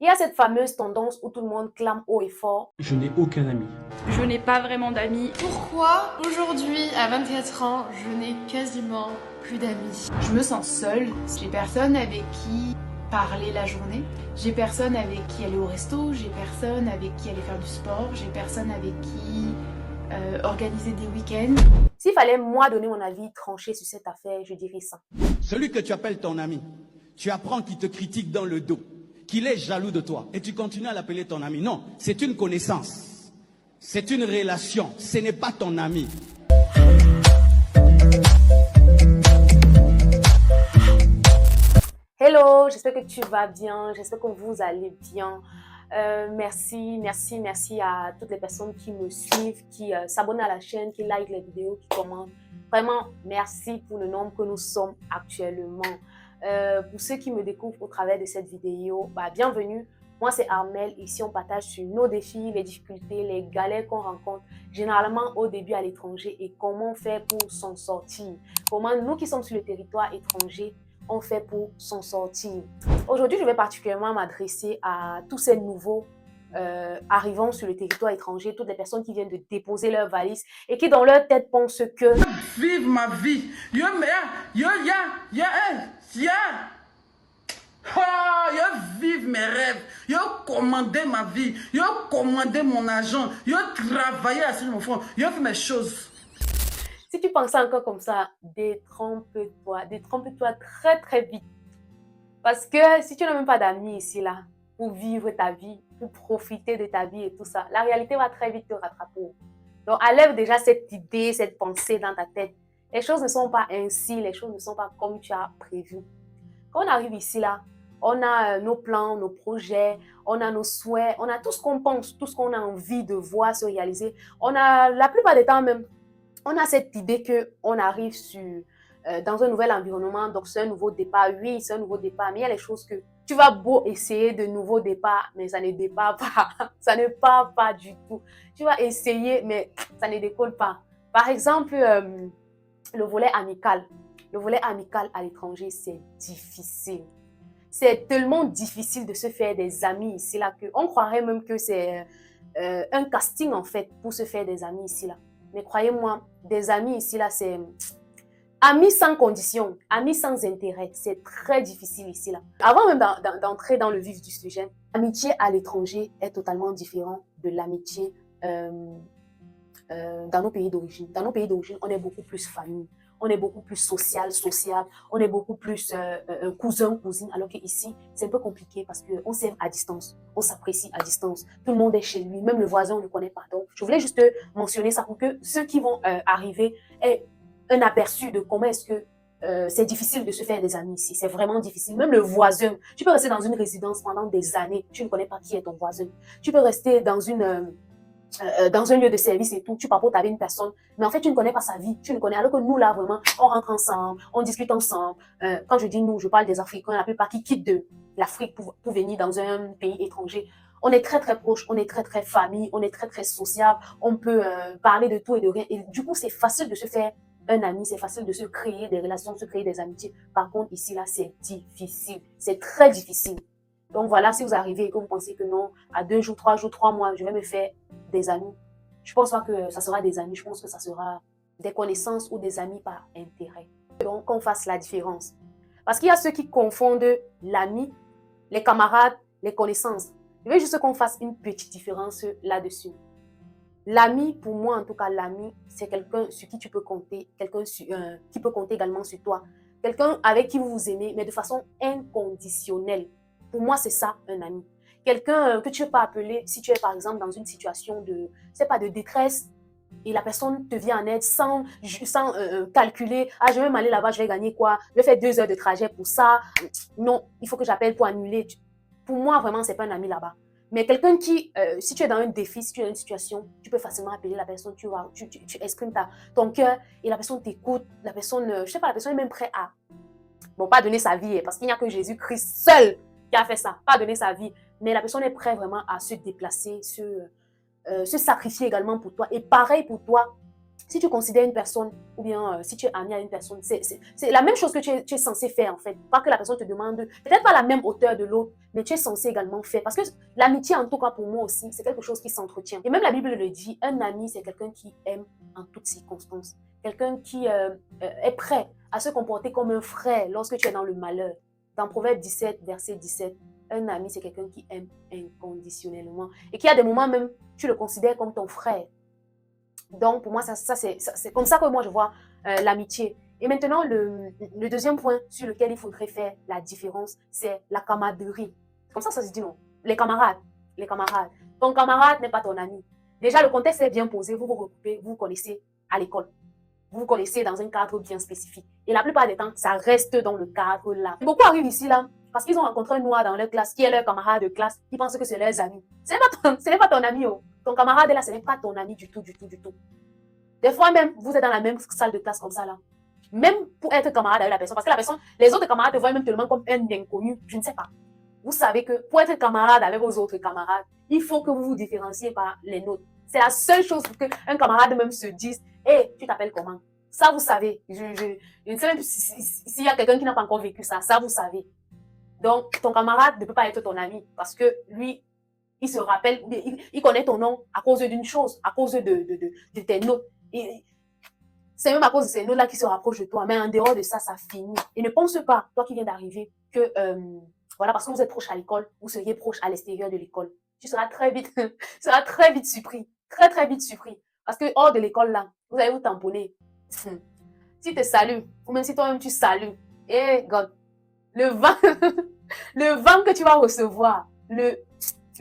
Il y a cette fameuse tendance où tout le monde clame haut et fort. Je n'ai aucun ami. Je n'ai pas vraiment d'amis. Pourquoi aujourd'hui, à 24 ans, je n'ai quasiment plus d'amis? Je me sens seule. J'ai personne avec qui parler la journée. J'ai personne avec qui aller au resto. J'ai personne avec qui aller faire du sport. J'ai personne avec qui organiser des week-ends. S'il fallait moi donner mon avis tranché sur cette affaire, je dirais ça. Celui que tu appelles ton ami, tu apprends qu'il te critique dans le dos, qu'il est jaloux de toi, et tu continues à l'appeler ton ami. Non, c'est une connaissance, c'est une relation, ce n'est pas ton ami. Hello, j'espère que tu vas bien, j'espère que vous allez bien. Merci à toutes les personnes qui me suivent, qui s'abonnent à la chaîne, qui like les vidéos, qui commentent. Vraiment, merci pour le nombre que nous sommes actuellement. Pour ceux qui me découvrent au travers de cette vidéo, bienvenue. Moi, c'est Armelle. Ici, on partage sur nos défis, les difficultés, les galères qu'on rencontre généralement au début à l'étranger et comment faire pour s'en sortir. Comment nous qui sommes sur le territoire étranger, on fait pour s'en sortir. Aujourd'hui, je vais particulièrement m'adresser à tous ces nouveaux arrivant sur le territoire étranger, toutes les personnes qui viennent de déposer leurs valises et qui dans leur tête pensent que vive ma vie, yo vive mes rêves, yo commander ma vie, yo commander mon argent, yo travailler sur mon front, yo faire mes choses. Si tu penses encore comme ça, détrompe-toi très très vite. Parce que si tu n'as même pas d'amis ici là, pour vivre ta vie, pour profiter de ta vie et tout ça, la réalité va très vite te rattraper. Donc enlève déjà cette idée, cette pensée dans ta tête. Les choses ne sont pas ainsi, les choses ne sont pas comme tu as prévu. Quand on arrive ici là, on a nos plans, nos projets, on a nos souhaits, on a tout ce qu'on pense, tout ce qu'on a envie de voir se réaliser. On a la plupart des temps même, on a cette idée qu'on arrive dans un nouvel environnement, donc c'est un nouveau départ. Oui, c'est un nouveau départ, mais il y a les choses que tu vas beau essayer de nouveaux départs, mais ça ne départ pas, ça ne part pas du tout. Tu vas essayer, mais ça ne décolle pas. Par exemple, le volet amical. Le volet amical à l'étranger, c'est difficile. C'est tellement difficile de se faire des amis ici, là, qu'on croirait même que c'est un casting, en fait, pour se faire des amis ici, là. Mais croyez-moi, des amis ici, là, c'est amis sans condition, amis sans intérêt. C'est très difficile ici, là. Avant même d'entrer dans le vif du sujet, l'amitié à l'étranger est totalement différent de l'amitié dans nos pays d'origine. Dans nos pays d'origine, on est beaucoup plus famille. On est beaucoup plus sociable, on est beaucoup plus cousin, cousine, alors qu'ici, c'est un peu compliqué parce qu'on s'aime à distance, on s'apprécie à distance, tout le monde est chez lui, même le voisin, on ne le connaît pas. Donc, je voulais juste mentionner ça pour que ceux qui vont arriver aient un aperçu de comment est-ce que c'est difficile de se faire des amis ici, c'est vraiment difficile. Même le voisin, tu peux rester dans une résidence pendant des années, tu ne connais pas qui est ton voisin. Tu peux rester dans un lieu de service et tout, tu papotes avec une personne, mais en fait, tu ne connais pas sa vie, tu ne connais, alors que nous, là, vraiment, on rentre ensemble, on discute ensemble. Quand je dis nous, je parle des Africains, la plupart qui quittent de l'Afrique pour venir dans un pays étranger. On est très, très proches, on est très, très famille, on est très, très sociable, on peut parler de tout et de rien. Et du coup, c'est facile de se faire un ami, c'est facile de se créer des relations, de se créer des amitiés. Par contre, ici, là, c'est difficile, c'est très difficile. Donc voilà, si vous arrivez et que vous pensez que non, à 2 jours, 3 jours, 3 mois, je vais me faire des amis. Je ne pense pas que ça sera des amis, je pense que ça sera des connaissances ou des amis par intérêt. Donc qu'on fasse la différence. Parce qu'il y a ceux qui confondent l'ami, les camarades, les connaissances. Je veux juste qu'on fasse une petite différence là-dessus. L'ami, pour moi en tout cas, l'ami, c'est quelqu'un sur qui tu peux compter, quelqu'un qui peut compter également sur toi. Quelqu'un avec qui vous vous aimez, mais de façon inconditionnelle. Pour moi, c'est ça, un ami. Quelqu'un que tu ne peux pas appeler si tu es, par exemple, dans une situation de détresse et la personne te vient en aide sans calculer. Ah, je vais m'aller là-bas, je vais gagner quoi? Je vais faire 2 heures de trajet pour ça. Non, il faut que j'appelle pour annuler. Pour moi, vraiment, ce n'est pas un ami là-bas. Mais quelqu'un qui, si tu es dans un défi, si tu es dans une situation, tu peux facilement appeler la personne, tu exprimes ton cœur et la personne t'écoute. La personne, je ne sais pas, la personne est même prête à, bon, pas donner sa vie, parce qu'il n'y a que Jésus-Christ seul qui a fait ça, pas donner sa vie, mais la personne est prête vraiment à se déplacer, se sacrifier également pour toi. Et pareil pour toi, Si tu considères une personne, ou bien si tu es ami à une personne, c'est la même chose que tu es censé faire en fait. Pas que la personne te demande, peut-être pas la même hauteur de l'autre, mais tu es censé également faire. Parce que l'amitié, en tout cas pour moi aussi, c'est quelque chose qui s'entretient. Et même la Bible le dit, un ami, c'est quelqu'un qui aime en toutes circonstances. Quelqu'un qui est prêt à se comporter comme un frère lorsque tu es dans le malheur. Dans Proverbe 17, verset 17, un ami, c'est quelqu'un qui aime inconditionnellement. Et qui a des moments même, tu le considères comme ton frère. Donc, pour moi, c'est comme ça que moi, je vois l'amitié. Et maintenant, le deuxième point sur lequel il faudrait faire la différence, c'est la camaraderie. Comme ça se dit, non? Les camarades. Les camarades. Ton camarade n'est pas ton ami. Déjà, le contexte est bien posé. Vous vous regroupez, vous vous connaissez à l'école. Vous vous connaissez dans un cadre bien spécifique. Et la plupart des temps, ça reste dans le cadre là. Beaucoup arrivent ici, là, parce qu'ils ont rencontré un noir dans leur classe, qui est leur camarade de classe, qui pensent que c'est leurs amis. Ce n'est pas ton ami, oh. Ton camarade est là, ce n'est pas ton ami du tout, du tout, du tout. Des fois même, vous êtes dans la même salle de classe comme ça là. Même pour être camarade avec la personne, parce que la personne, les autres camarades te voient même tellement comme un inconnu, je ne sais pas. Vous savez que pour être camarade avec vos autres camarades, il faut que vous vous différenciez par les nôtres. C'est la seule chose qu'un camarade même se dise, hé, tu t'appelles comment? Ça, vous savez. Je ne sais même s'il y a quelqu'un qui n'a pas encore vécu ça. Ça, vous savez. Donc, ton camarade ne peut pas être ton ami parce que lui, il se rappelle, il connaît ton nom à cause d'une chose, à cause de tes notes. C'est même à cause de ces notes-là qui se rapprochent de toi. Mais en dehors de ça, ça finit. Et ne pense pas, toi qui viens d'arriver, que voilà, parce que vous êtes proche à l'école, vous seriez proche à l'extérieur de l'école. Tu seras très vite, surpris. Très, très vite surpris. Parce que hors de l'école, là, vous allez vous tamponner. Si tu salues, ou même si toi-même tu salues, God, le vent, le vent que tu vas recevoir, le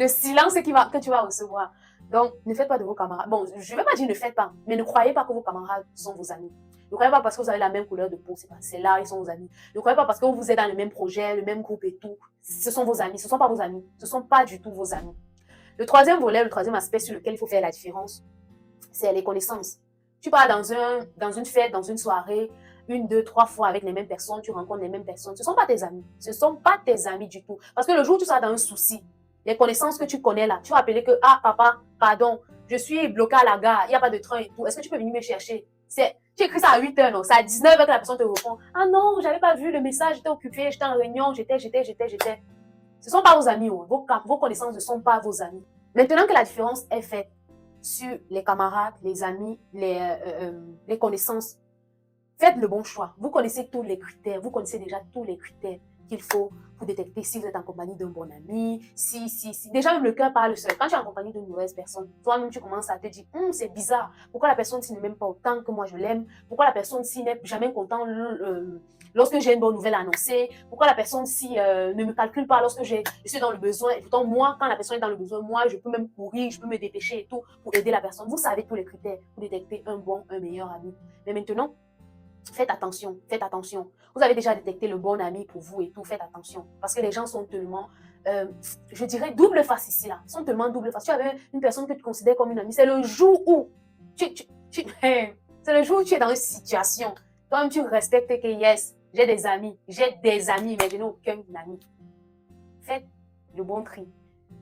silence que tu vas recevoir. Donc, ne faites pas de vos camarades. Bon, je ne vais pas dire ne faites pas, mais ne croyez pas que vos camarades sont vos amis. Ne croyez pas parce que vous avez la même couleur de peau, c'est là, ils sont vos amis. Ne croyez pas parce que vous êtes dans le même projet, le même groupe et tout, ce sont vos amis. Ce ne sont pas vos amis. Ce ne sont pas du tout vos amis. Le troisième volet, le troisième aspect sur lequel il faut faire la différence, c'est les connaissances. Tu pars dans une fête, dans une soirée, 1, 2, 3 fois avec les mêmes personnes, tu rencontres les mêmes personnes. Ce ne sont pas tes amis. Ce ne sont pas tes amis du tout. Parce que le jour où tu seras dans un souci, les connaissances que tu connais là, tu vas appeler que, ah papa, pardon, je suis bloqué à la gare, il n'y a pas de train et tout. Est-ce que tu peux venir me chercher? Tu écris ça à 8 heures, non? C'est à 19 heures que la personne te répond. Ah non, j'avais pas vu le message, j'étais occupée, j'étais en réunion, j'étais. Ce ne sont pas vos amis, oh. Vos connaissances ne sont pas vos amis. Maintenant que la différence est faite sur les camarades, les amis, les connaissances, faites le bon choix. Vous connaissez tous les critères, vous connaissez déjà tous les critères qu'il faut pour détecter si vous êtes en compagnie d'un bon ami, Déjà, même le cœur parle seul. Quand tu es en compagnie d'une mauvaise personne, toi-même, tu commences à te dire, c'est bizarre. Pourquoi la personne-ci ne m'aime pas autant que moi je l'aime? Pourquoi la personne-ci n'est jamais contente lorsque j'ai une bonne nouvelle à annoncer? Pourquoi la personne-ci ne me calcule pas lorsque je suis dans le besoin? Et pourtant, moi, quand la personne est dans le besoin, moi, je peux même courir, je peux me dépêcher et tout pour aider la personne. Vous savez tous les critères pour détecter un bon, un meilleur ami. Mais maintenant, faites attention, faites attention. Vous avez déjà détecté le bon ami pour vous et tout, faites attention. Parce que les gens sont tellement, je dirais, double face ici, là. Ils sont tellement double face. Tu avais une personne que tu considères comme une amie. C'est le jour où c'est le jour où tu es dans une situation. Toi-même, tu respectes que, yes, j'ai des amis, mais je n'ai aucun ami. Faites le bon tri.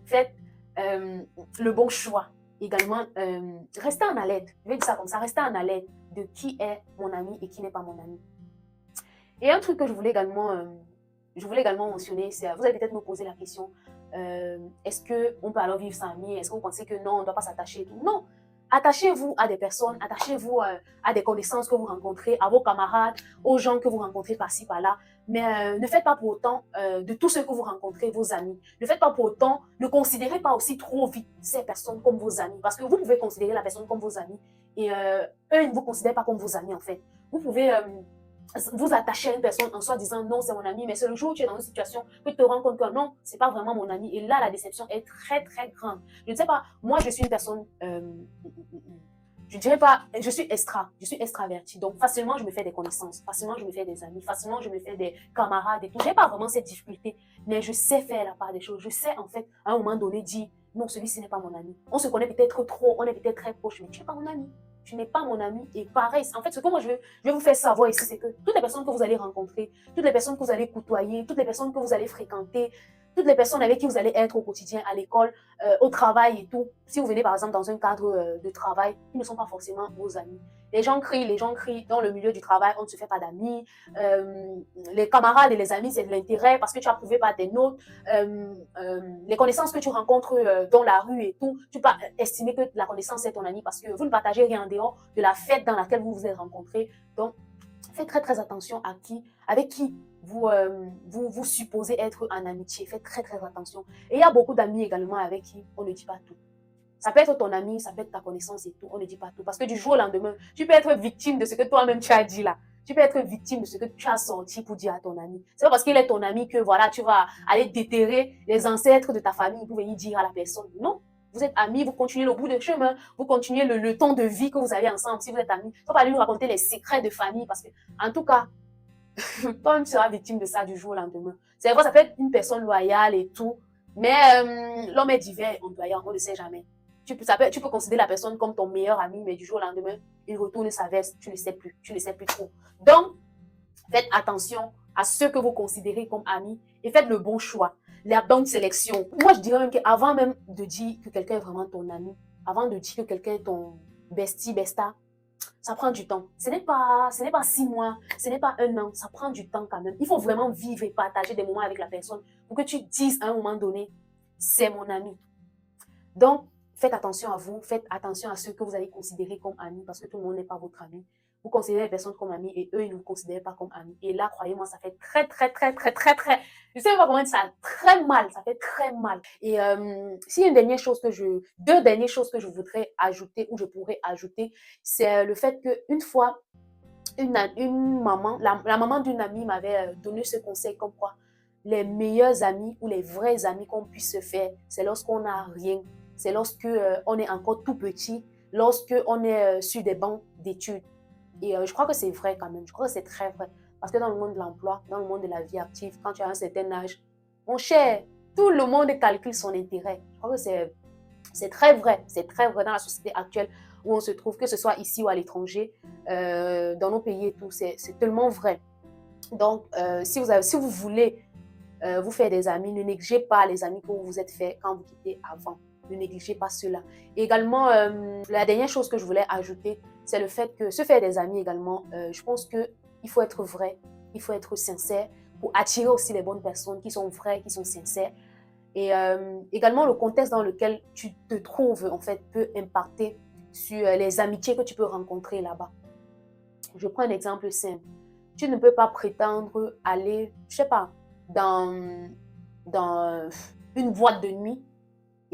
Faites le bon choix. Également, restez en alerte. Je vais dire ça comme ça, restez en alerte de qui est mon ami et qui n'est pas mon ami. Et un truc que je voulais également mentionner, c'est, vous allez peut-être me poser la question, est-ce qu'on peut alors vivre sans amis? Est-ce que vous pensez que non, on ne doit pas s'attacher et tout? Non, attachez-vous à des personnes, attachez-vous à des connaissances que vous rencontrez, à vos camarades, aux gens que vous rencontrez par-ci, par-là. Mais ne faites pas pour autant de tous ceux que vous rencontrez vos amis. Ne faites pas pour autant, ne considérez pas aussi trop vite ces personnes comme vos amis. Parce que vous pouvez considérer la personne comme vos amis et eux, ils ne vous considèrent pas comme vos amis en fait. Vous pouvez vous attacher à une personne en soi disant non, c'est mon ami, mais c'est le jour où tu es dans une situation que tu te rends compte que non, c'est pas vraiment mon ami. Et là, la déception est très, très grande. Je ne sais pas, moi, je suis une personne, je dirais pas, je suis extravertie. Donc, facilement, je me fais des connaissances, facilement, je me fais des amis, facilement, je me fais des camarades et tout. Je n'ai pas vraiment cette difficulté, mais je sais faire la part des choses. Je sais, en fait, à un moment donné, dire non, celui-ci n'est pas mon ami. On se connaît peut-être trop, on est peut-être très proche, mais tu n'es pas mon ami. Tu n'es pas mon ami. Et pareil, en fait, ce que moi je vais vous faire savoir ici, c'est que toutes les personnes que vous allez rencontrer, toutes les personnes que vous allez côtoyer, toutes les personnes que vous allez fréquenter, toutes les personnes avec qui vous allez être au quotidien, à l'école, au travail et tout, si vous venez par exemple dans un cadre de travail, ils ne sont pas forcément vos amis. les gens crient. Dans le milieu du travail, on ne se fait pas d'amis. Les camarades et les amis, c'est de l'intérêt parce que tu as prouvé par tes notes. Les connaissances que tu rencontres dans la rue et tout, tu peux estimer que la connaissance est ton ami parce que vous ne partagez rien en dehors de la fête dans laquelle vous vous êtes rencontrés. Donc, faites très très attention avec qui vous supposez être en amitié. Faites très très attention. Et il y a beaucoup d'amis également avec qui on ne dit pas tout. Ça peut être ton ami, ça peut être ta connaissance et tout. On ne dit pas tout. Parce que du jour au lendemain, tu peux être victime de ce que toi-même tu as dit là. Tu peux être victime de ce que tu as sorti pour dire à ton ami. C'est pas parce qu'il est ton ami que voilà, tu vas aller déterrer les ancêtres de ta famille pour venir dire à la personne. Non. Vous êtes amis, vous continuez le bout de chemin, vous continuez le temps de vie que vous avez ensemble. Si vous êtes amis, il ne faut pas aller nous raconter les secrets de famille parce que, en tout cas, toi-même tu seras victime de ça du jour au lendemain. C'est vrai, ça peut être une personne loyale et tout, mais l'homme est divers, on ne le sait jamais. Tu peux considérer la personne comme ton meilleur ami, mais du jour au lendemain, il retourne sa veste, tu ne sais plus trop. Donc, faites attention à ceux que vous considérez comme amis et faites le bon choix, la bonne sélection. Moi, je dirais même qu'avant même de dire que quelqu'un est vraiment ton ami, avant de dire que quelqu'un est ton bestie, besta, ça prend du temps. Ce n'est pas 6 mois, ce n'est pas 1 an, ça prend du temps quand même. Il faut vraiment vivre et partager des moments avec la personne pour que tu dises à un moment donné, c'est mon ami. Donc, faites attention à vous, faites attention à ceux que vous allez considérer comme amis parce que tout le monde n'est pas votre ami. Vous considérez les personnes comme amis et eux, ils ne vous considèrent pas comme amis. Et là, croyez-moi, ça fait très, je sais pas comment dire ça, très mal, ça fait très mal. Et s'il y a deux dernières choses que je voudrais ajouter ou je pourrais ajouter, c'est le fait qu'une fois, une maman, la maman d'une amie m'avait donné ce conseil comme quoi les meilleurs amis ou les vrais amis qu'on puisse se faire, c'est lorsqu'on n'a rien. C'est lorsque on est encore tout petit, lorsque on est sur des bancs d'études. Et je crois que c'est vrai quand même, je crois que c'est très vrai. Parce que dans le monde de l'emploi, dans le monde de la vie active, quand tu as un certain âge, mon cher, tout le monde calcule son intérêt. Je crois que c'est très vrai dans la société actuelle où on se trouve, que ce soit ici ou à l'étranger, dans nos pays et tout, c'est tellement vrai. Donc, si vous voulez vous faire des amis, ne négligez pas les amis que vous vous êtes fait quand vous quittez avant. Ne négligez pas cela. Également, la dernière chose que je voulais ajouter, c'est le fait que se faire des amis également, je pense qu'il faut être vrai, il faut être sincère pour attirer aussi les bonnes personnes qui sont vraies, qui sont sincères. Et également, le contexte dans lequel tu te trouves, en fait, peut impacter sur les amitiés que tu peux rencontrer là-bas. Je prends un exemple simple. Tu ne peux pas prétendre aller, je sais pas, dans une boîte de nuit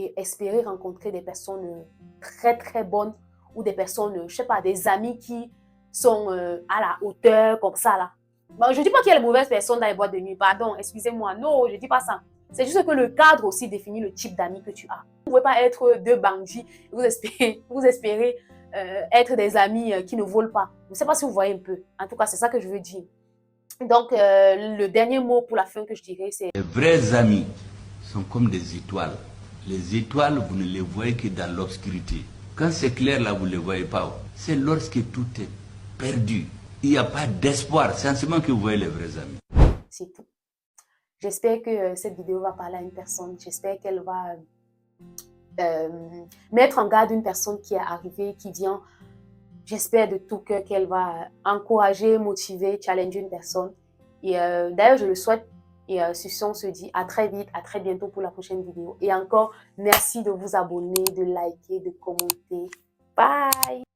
et espérer rencontrer des personnes très très bonnes ou des personnes, je sais pas, des amis qui sont à la hauteur comme ça là. Bon, je dis pas qu'il y a de mauvaises personnes dans les boîtes de nuit, pardon, excusez-moi, non, je dis pas ça. C'est juste que le cadre aussi définit le type d'amis que tu as. Vous ne pouvez pas être deux bandits, vous espérez être des amis qui ne volent pas. Je ne sais pas si vous voyez un peu. En tout cas, c'est ça que je veux dire. Donc, le dernier mot pour la fin que je dirais, c'est... Les vrais amis sont comme des étoiles. Les étoiles, vous ne les voyez que dans l'obscurité. Quand c'est clair, là, vous ne les voyez pas. C'est lorsque tout est perdu. Il n'y a pas d'espoir. C'est en ce moment que vous voyez les vrais amis. C'est tout. J'espère que cette vidéo va parler à une personne. J'espère qu'elle va mettre en garde une personne qui est arrivée, qui vient. J'espère de tout cœur qu'elle va encourager, motiver, challenger une personne. Et d'ailleurs, je le souhaite. Et sur ce, on se dit à très vite, à très bientôt pour la prochaine vidéo. Et encore, merci de vous abonner, de liker, de commenter. Bye!